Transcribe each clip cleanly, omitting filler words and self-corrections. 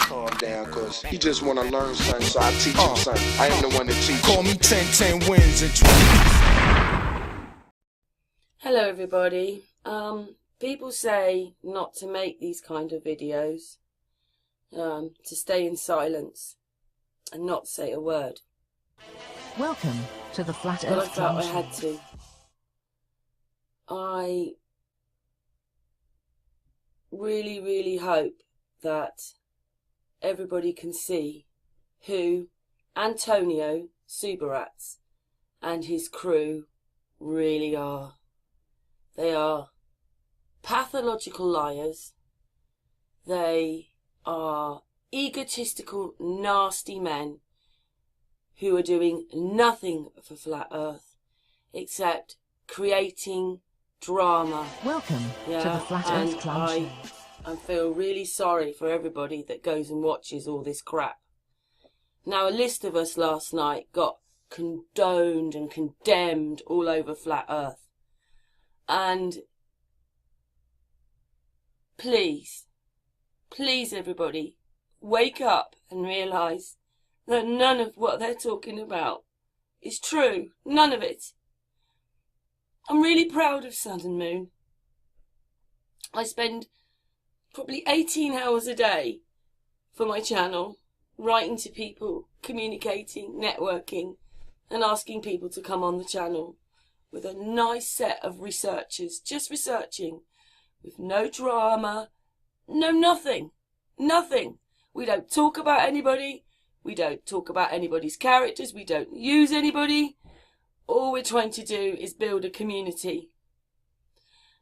calm down, cause he just wanna learn something, so I teach him something. I am the one that teach Call him. me 10 wins and 20. Hello everybody. People say not to make these kind of videos, to stay in silence and not say a word. Welcome to the Flat But I Earth felt I Show. had to. I really hope that everybody can see who Antonio Subarats and his crew really are. They are pathological liars. They are egotistical, nasty men who are doing nothing for Flat Earth except creating drama. Welcome to the Flat and Earth Clown Show. I feel really sorry for everybody that goes and watches all this crap. Now, a list of us last night got condoned and condemned all over Flat Earth. And please everybody, wake up and realise that none of what they're talking about is true. None of it. I'm really proud of Sun and Moon. I spend probably 18 hours a day for my channel, writing to people, communicating, networking, and asking people to come on the channel with a nice set of researchers, just researching, with no drama, nothing. We don't talk about anybody, we don't talk about anybody's characters, we don't use anybody. All we're trying to do is build a community.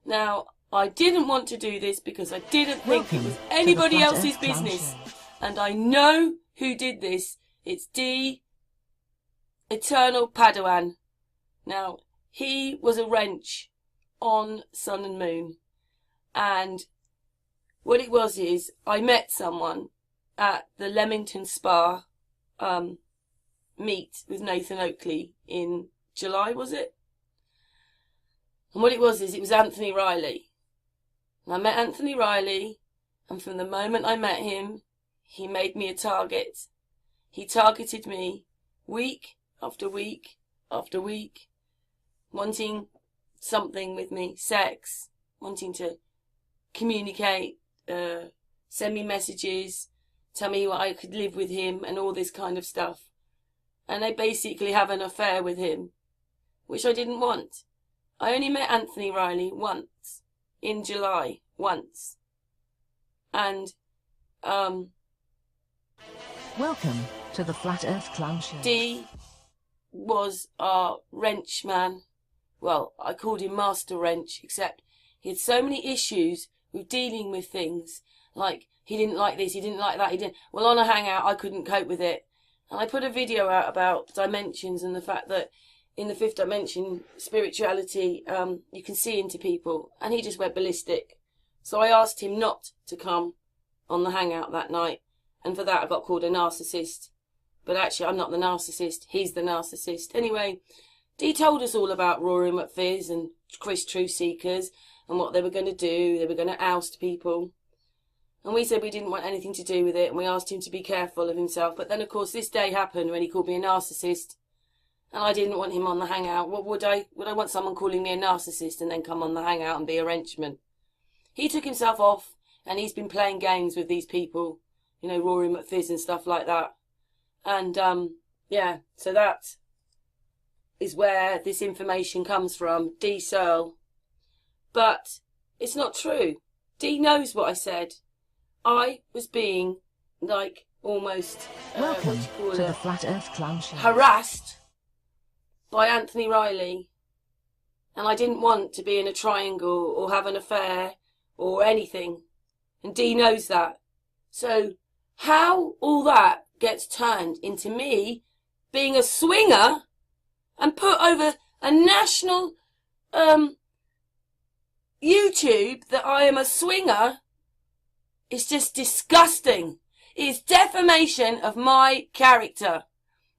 Now, I didn't want to do this because I didn't think it was anybody else's business. And I know who did this. It's D. Eternal Padawan. Now, he was a wrench on Sun and Moon. And what it was is, I met someone at the Leamington Spa meet with Nathan Oakley in July, was it? And what it was is, it was Anthony Riley. And I met Anthony Riley, and from the moment I met him, he made me a target. He targeted me week after week after week, wanting something with me, sex, wanting to communicate, send me messages, tell me I could live with him and all this kind of stuff. And I basically have an affair with him, which I didn't want. I only met Anthony Riley once, in July, once. And, Welcome to the Flat Earth Clown Show. D was our wrench man. Well, I called him Master Wrench, except he had so many issues with dealing with things. Like, he didn't like this, he didn't like that, he didn't... Well, on a hangout, I couldn't cope with it. And I put a video out about dimensions and the fact that in the fifth dimension, spirituality, you can see into people. And he just went ballistic. So I asked him not to come on the hangout that night. And for that, I got called a narcissist. But actually, I'm not the narcissist. He's the narcissist. Anyway, Dee told us all about Rory McFizz and Chris Truth Seekers and what they were going to do. They were going to oust people. And we said we didn't want anything to do with it. And we asked him to be careful of himself. But then, of course, this day happened when he called me a narcissist. And I didn't want him on the hangout. What would I? Would I want someone calling me a narcissist and then come on the hangout and be a wrenchman? He took himself off, and he's been playing games with these people. You know, Rory McFizz and stuff like that. And, yeah, so that is where this information comes from, D. Searle. But it's not true. D knows what I said. I was being, like, almost, Welcome to the Flat Earth Clown Show. harassed by Anthony Riley. And I didn't want to be in a triangle or have an affair or anything. And Dee knows that. So how all that gets turned into me being a swinger and put over a national YouTube that I am a swinger is just disgusting. It is defamation of my character.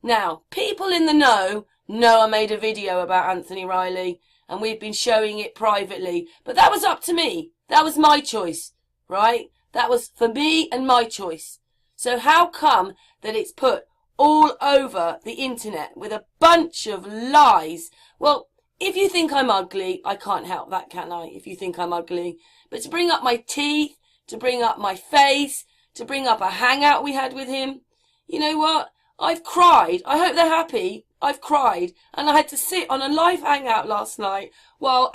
Now, people in the know I made a video about Anthony Riley and we've been showing it privately. But that was up to me. That was my choice, right? That was for me and my choice. So how come that it's put all over the internet with a bunch of lies? Well, if you think I'm ugly, I can't help that, can I? If you think I'm ugly. But to bring up my teeth, to bring up my face, to bring up a hangout we had with him, you know what? I've cried. I hope they're happy. I've cried. And I had to sit on a live hangout last night while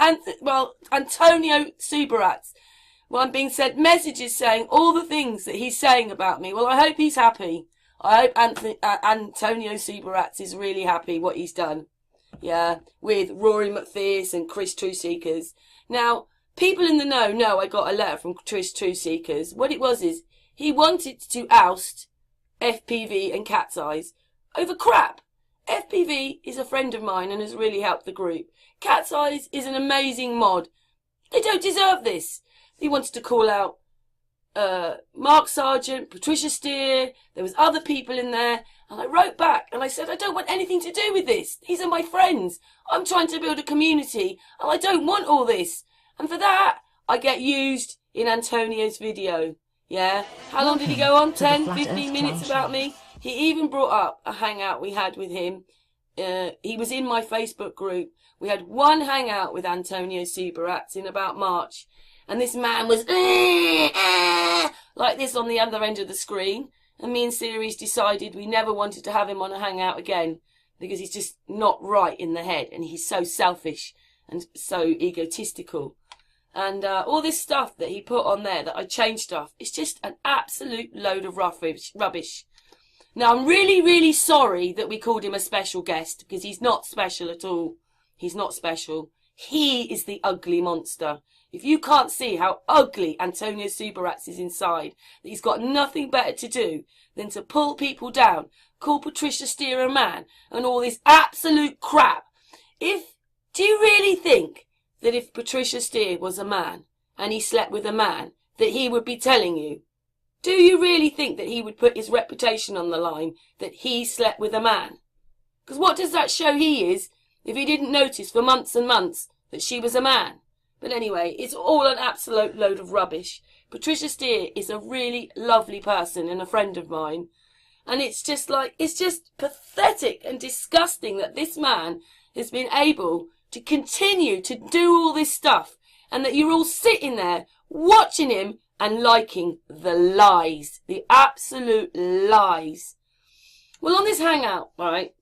Antonio Subarats, well, I'm being sent messages saying all the things that he's saying about me. Well, I hope he's happy. I hope Antonio Subarats is really happy what he's done. Yeah, with Rory McPherson and Chris Truthseekers. Now, people in the know I got a letter from Chris Truthseekers. What it was is, he wanted to oust FPV and Cat's Eyes over crap. FPV is a friend of mine and has really helped the group. Cat's Eyes is an amazing mod. They don't deserve this. He wanted to call out Mark Sargent, Patricia Steer, there was other people in there, and I wrote back and I said, I don't want anything to do with this. These are my friends. I'm trying to build a community and I don't want all this. And for that, I get used in Antonio's video. Yeah? How long did he go on? 10, 15 minutes about me? He even brought up a hangout we had with him. He was in my Facebook group. We had one hangout with Antonio Subarats in about March. And this man was like this on the other end of the screen. And me and Ceres decided we never wanted to have him on a hangout again. Because he's just not right in the head. And he's so selfish and so egotistical. And all this stuff that he put on there, that I changed stuff, it's just an absolute load of rubbish. Now, I'm really, really sorry that we called him a special guest, because he's not special at all. He's not special. He is the ugly monster. If you can't see how ugly Antonio Subarats is inside, that he's got nothing better to do than to pull people down, call Patricia Steer a man, and all this absolute crap. Do you really think that if Patricia Steer was a man, and he slept with a man, that he would be telling you? Do you really think that he would put his reputation on the line that he slept with a man? Because what does that show he is if he didn't notice for months and months that she was a man? But anyway, it's all an absolute load of rubbish. Patricia Steer is a really lovely person and a friend of mine. And it's just pathetic and disgusting that this man has been able to continue to do all this stuff, and that you're all sitting there watching him and liking the lies, the absolute lies. Well, on this hangout, right,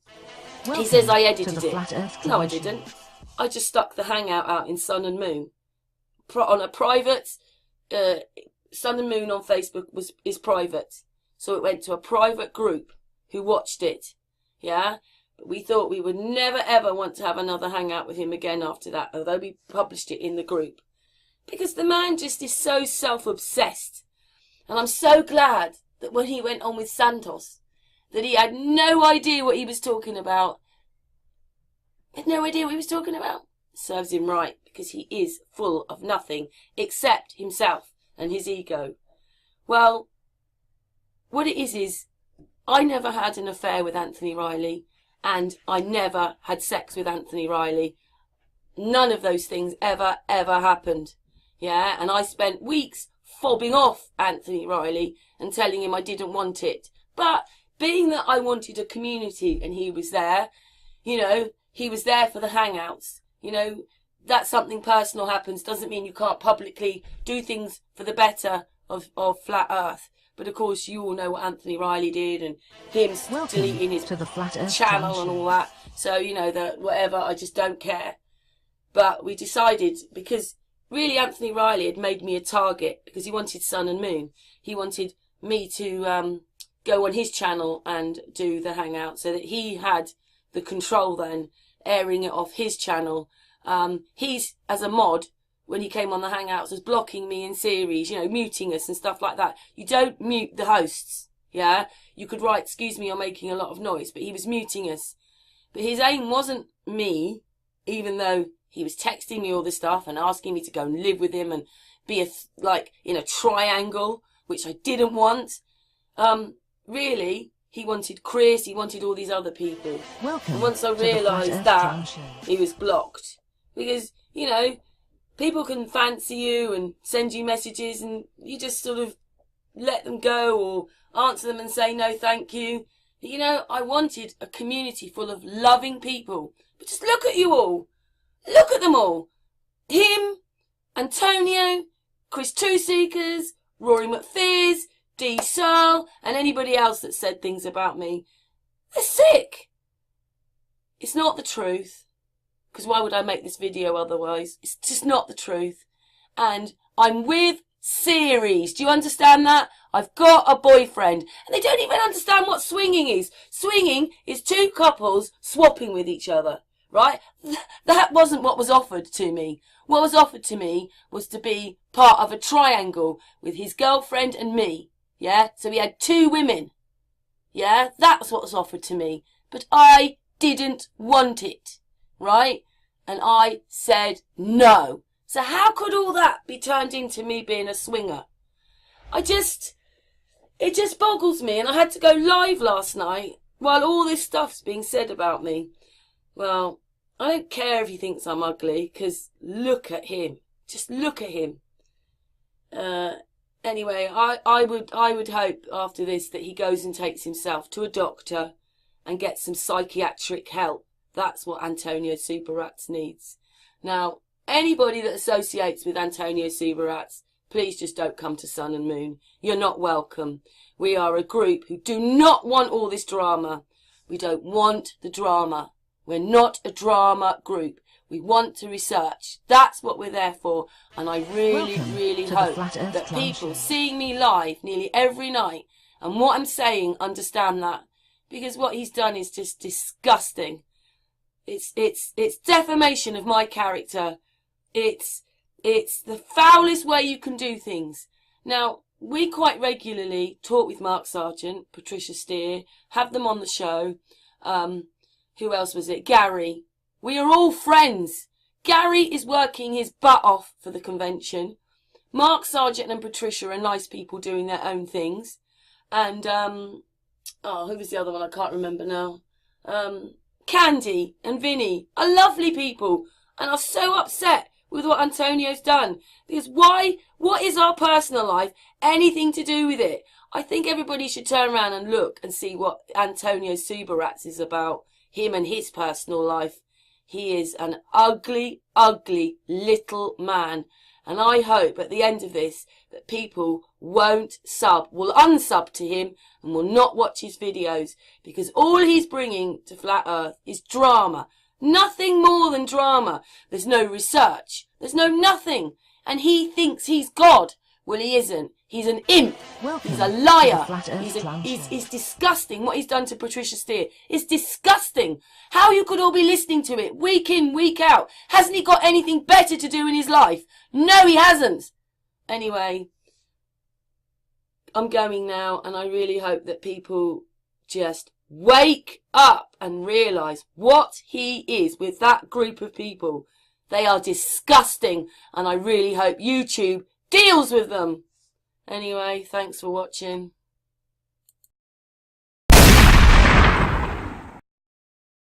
he says I edited it. No, I didn't. I just stuck the hangout out in Sun and Moon. On a private, Sun and Moon on Facebook is private. So it went to a private group who watched it. Yeah? But we thought we would never ever want to have another hangout with him again after that, although we published it in the group. Because the man just is so self-obsessed. And I'm so glad that when he went on with Santos, that he had no idea what he was talking about. He had no idea what he was talking about. Serves him right, because he is full of nothing except himself and his ego. Well, what it is I never had an affair with Anthony Riley, and I never had sex with Anthony Riley. None of those things ever happened. Yeah, and I spent weeks fobbing off Anthony Riley and telling him I didn't want it. But being that I wanted a community and he was there, you know, he was there for the hangouts. You know, that something personal happens doesn't mean you can't publicly do things for the better of Flat Earth. But of course, you all know what Anthony Riley did, and him deleting his channel and all that. So, you know, that whatever, I just don't care. But we decided, because really Anthony Riley had made me a target, because he wanted Sun and Moon. He wanted me to go on his channel and do the hangout, so that he had the control then, airing it off his channel. He's, as a mod, when he came on the hangouts, was blocking me in series, you know, muting us and stuff like that. You don't mute the hosts, yeah? You could write, excuse me, you're making a lot of noise, but he was muting us. But his aim wasn't me, even though he was texting me all this stuff and asking me to go and live with him and be like in a triangle, which I didn't want. Really, he wanted Chris, he wanted all these other people. And once I realised that, he was blocked. Because, you know, people can fancy you and send you messages and you just sort of let them go, or answer them and say no thank you. But, you know, I wanted a community full of loving people. But just look at you all. Look at them all. Him, Antonio, Chris Two Seekers, Rory McPhears, Dee Searle, and anybody else that said things about me. They're sick. It's not the truth. Because why would I make this video otherwise? It's just not the truth. And I'm with Series. Do you understand that? I've got a boyfriend. And they don't even understand what swinging is. Swinging is two couples swapping with each other. Right? That wasn't what was offered to me. What was offered to me was to be part of a triangle with his girlfriend and me. Yeah? So he had two women. Yeah? That's what was offered to me. But I didn't want it. Right? And I said no. So how could all that be turned into me being a swinger? It just boggles me. And I had to go live last night while all this stuff's being said about me. Well, I don't care if he thinks I'm ugly, because look at him. Just look at him. Anyway, I would hope after this that he goes and takes himself to a doctor and gets some psychiatric help. That's what Antonio Superrats needs. Now, anybody that associates with Antonio Superrats, please just don't come to Sun and Moon. You're not welcome. We are a group who do not want all this drama. We don't want the drama. We're not a drama group. We want to research. That's what we're there for. And I really hope that people seeing me live nearly every night and what I'm saying understand that. Because what he's done is just disgusting. It's defamation of my character. It's the foulest way you can do things. Now, we quite regularly talk with Mark Sargent, Patricia Steer, have them on the show. Who else was it? Gary. We are all friends. Gary is working his butt off for the convention. Mark Sargent and Patricia are nice people doing their own things. And, who was the other one? I can't remember now. Candy and Vinny are lovely people and are so upset with what Antonio's done. Because what is our personal life anything to do with it? I think everybody should turn around and look and see what Antonio Superrats is about. Him and his personal life. He is an ugly, ugly little man. And I hope at the end of this that people will unsub to him and will not watch his videos. Because all he's bringing to Flat Earth is drama. Nothing more than drama. There's no research. There's no nothing. And he thinks he's God. Well, he isn't. He's an imp. He's a liar. He's disgusting. What he's done to Patricia Steer is disgusting. How you could all be listening to it week in, week out. Hasn't he got anything better to do in his life? No, he hasn't. Anyway, I'm going now, and I really hope that people just wake up and realise what he is with that group of people. They are disgusting, and I really hope YouTube deals with them. Anyway, thanks for watching.